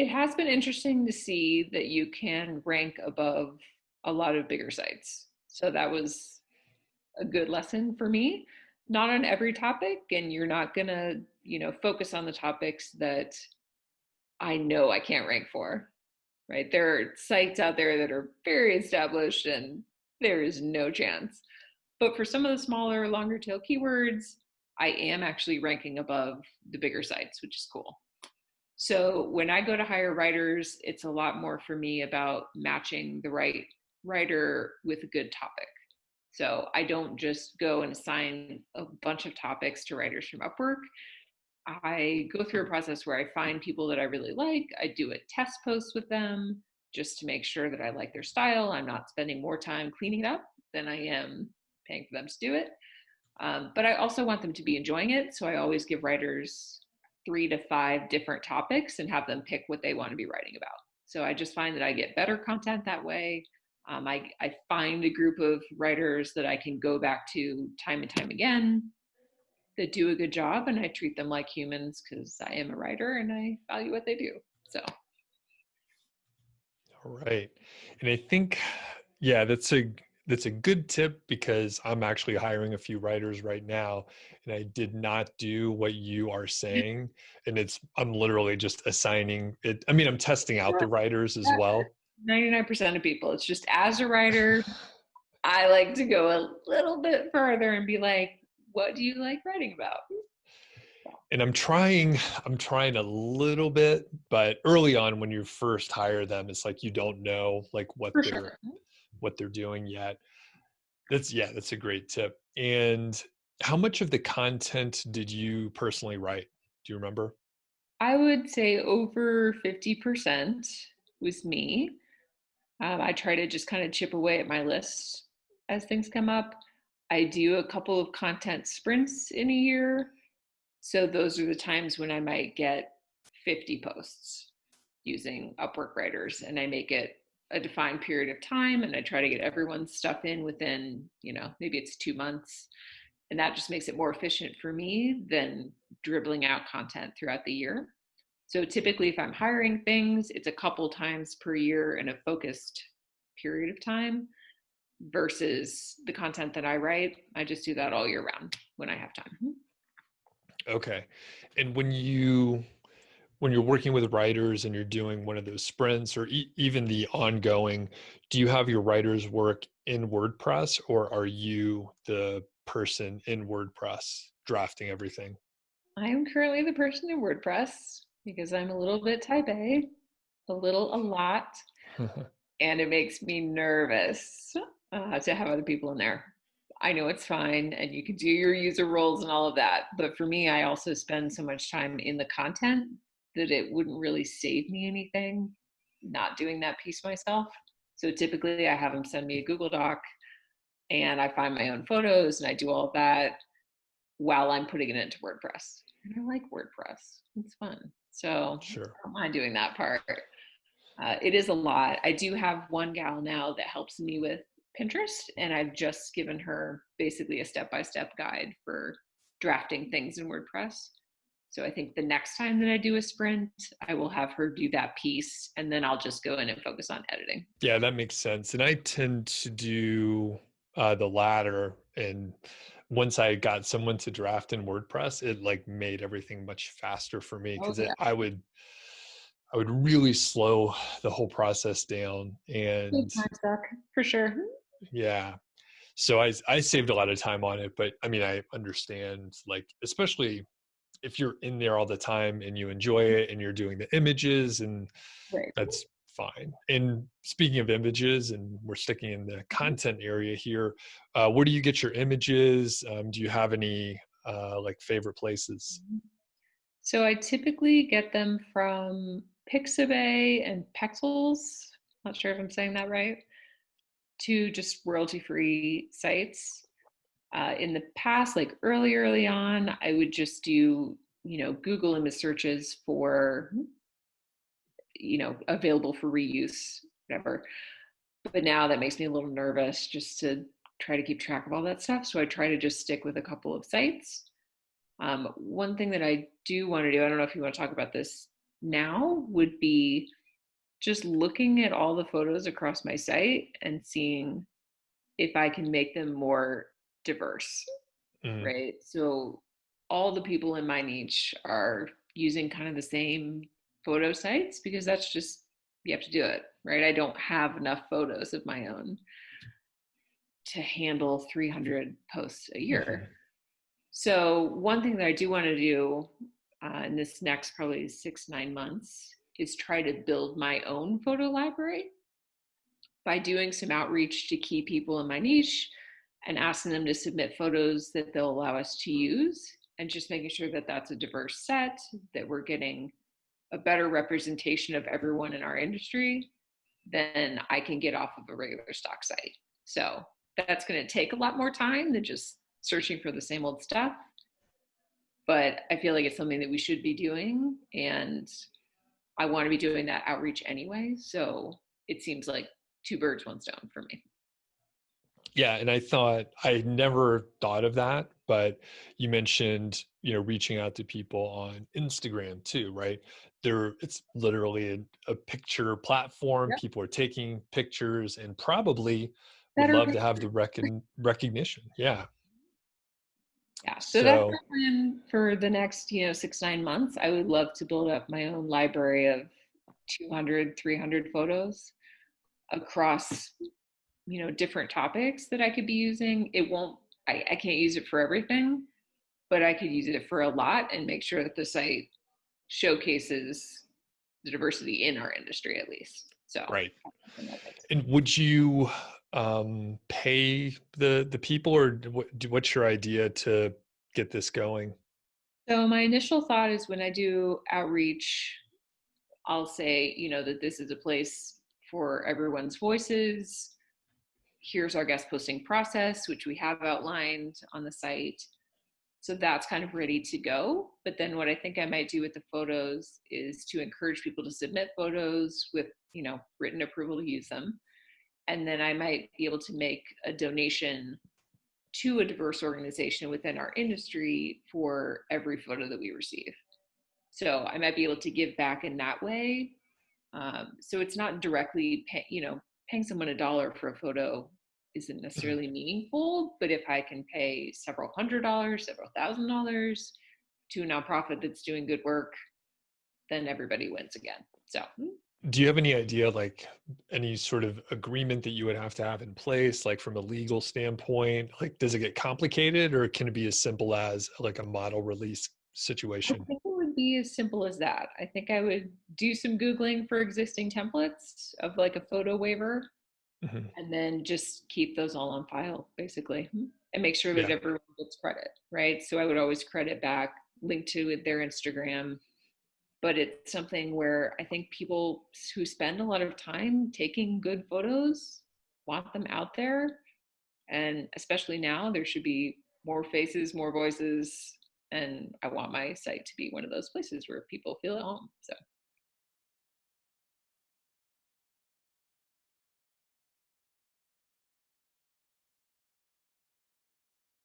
It has been interesting to see that you can rank above a lot of bigger sites. So that was a good lesson for me. Not on every topic, and you're not gonna, focus on the topics that I know I can't rank for, right? There are sites out there that are very established and there is no chance. But for some of the smaller, longer tail keywords, I am actually ranking above the bigger sites, which is cool. So when I go to hire writers, it's a lot more for me about matching the right writer with a good topic. So I don't just go and assign a bunch of topics to writers from Upwork. I go through a process where I find people that I really like. I do a test post with them just to make sure that I like their style. I'm not spending more time cleaning it up than I am paying for them to do it. But I also want them to be enjoying it. So I always give writers 3 to 5 different topics and have them pick what they want to be writing about. So I just find that I get better content that way. I find a group of writers that I can go back to time and time again that do a good job, and I treat them like humans because I am a writer and I value what they do. So All right. And I think, yeah, that's a good tip because I'm actually hiring a few writers right now and I did not do what you are saying. And I'm literally just assigning it. I mean, I'm testing out the writers as well. 99% of people, it's just as a writer, I like to go a little bit further and be like, what do you like writing about? And I'm trying a little bit, but early on when you first hire them, it's like you don't know like For sure. what they're doing yet. That's a great tip. And how much of the content did you personally write? Do you remember? I would say over 50% was me. I try to just kind of chip away at my list as things come up. I do a couple of content sprints in a year. So those are the times when I might get 50 posts using Upwork writers, and I make it a defined period of time and I try to get everyone's stuff in within, maybe it's 2 months. And that just makes it more efficient for me than dribbling out content throughout the year. So typically, if I'm hiring things, it's a couple times per year in a focused period of time versus the content that I write. I just do that all year round when I have time. Okay. And when you're working with writers and you're doing one of those sprints or even the ongoing, do you have your writers work in WordPress or are you the person in WordPress drafting everything? I am currently the person in WordPress because I'm a little bit type A, a lot, and it makes me nervous to have other people in there. I know it's fine and you can do your user roles and all of that. But for me, I also spend so much time in the content that it wouldn't really save me anything not doing that piece myself. So typically, I have them send me a Google Doc and I find my own photos and I do all of that while I'm putting it into WordPress. And I like WordPress, it's fun. So Sure. I don't mind doing that part. It is a lot. I do have one gal now that helps me with Pinterest, and I've just given her basically a step-by-step guide for drafting things in WordPress. So I think the next time that I do a sprint, I will have her do that piece, and then I'll just go in and focus on editing. Yeah, that makes sense. And I tend to do the latter. And once I got someone to draft in WordPress, it like made everything much faster for me Oh because yeah, I would really slow the whole process down. big And time suck for sure. yeah, so I saved a lot of time on it. But I mean, I understand like especially if you're in there all the time and you enjoy it and you're doing the images and Right. that's fine. And speaking of images, and we're sticking in the content area here, where do you get your images? Do you have any like favorite places? So I typically get them from Pixabay and Pexels. Not sure if I'm saying that right. To just royalty-free sites. In the past, like early on, I would just do, Google image searches for, available for reuse, whatever. But now that makes me a little nervous just to try to keep track of all that stuff. So I try to just stick with a couple of sites. One thing that I do want to do, I don't know if you want to talk about this now would be just looking at all the photos across my site and seeing if I can make them more diverse, Mm, right? So all the people in my niche are using kind of the same photo sites because that's just, you have to do it, right? I don't have enough photos of my own to handle 300 posts a mhm. year. So one thing that I do want to do in this next probably 6 9 months is try to build my own photo library by doing some outreach to key people in my niche and asking them to submit photos that they'll allow us to use, and just making sure that that's a diverse set, that we're getting a better representation of everyone in our industry than I can get off of a regular stock site. So that's going to take a lot more time than just searching for the same old stuff. But I feel like it's something that we should be doing. And I want to be doing that outreach anyway. So it seems like two birds, one stone for me. Yeah, and I never thought of that, but you mentioned, reaching out to people on Instagram too, right? It's literally a picture platform. Yep. People are taking pictures and probably would Better love to have picture. the recognition. Yeah. Yeah. So that's my So, plan for the next, 6 9 months. I would love to build up my own library of 200, 300 photos across, different topics that I could be using. It won't, I can't use it for everything, but I could use it for a lot and make sure that the site showcases the diversity in our industry at least. So right. that's something I'd like to And would you pay the people, or what's your idea to get this going? So my initial thought is when I do outreach, I'll say, that this is a place for everyone's voices. Here's our guest posting process, which we have outlined on the site. So that's kind of ready to go. But then what I think I might do with the photos is to encourage people to submit photos with, written approval to use them. And then I might be able to make a donation to a diverse organization within our industry for every photo that we receive. So I might be able to give back in that way. So it's not directly, paying someone $1 for a photo isn't Mhm. necessarily meaningful, but if I can pay several $100s, several $1,000s to a nonprofit that's doing good work, then everybody wins again. So Do you have any idea, like any sort of agreement that you would have to have in place, like from a legal standpoint? Like, does it get complicated, or can it be as simple as like a model release I situation? think it would be as simple as that. I think I would do some Googling for existing templates of like a photo waiver Mhm. and then just keep those all on file basically, and make sure that Yeah. everyone gets credit, right? So I would always credit back, link to their Instagram, but it's something where I think people who spend a lot of time taking good photos want them out there. And especially now, there should be more faces, more voices. And I want my site to be one of those places where people feel at home. So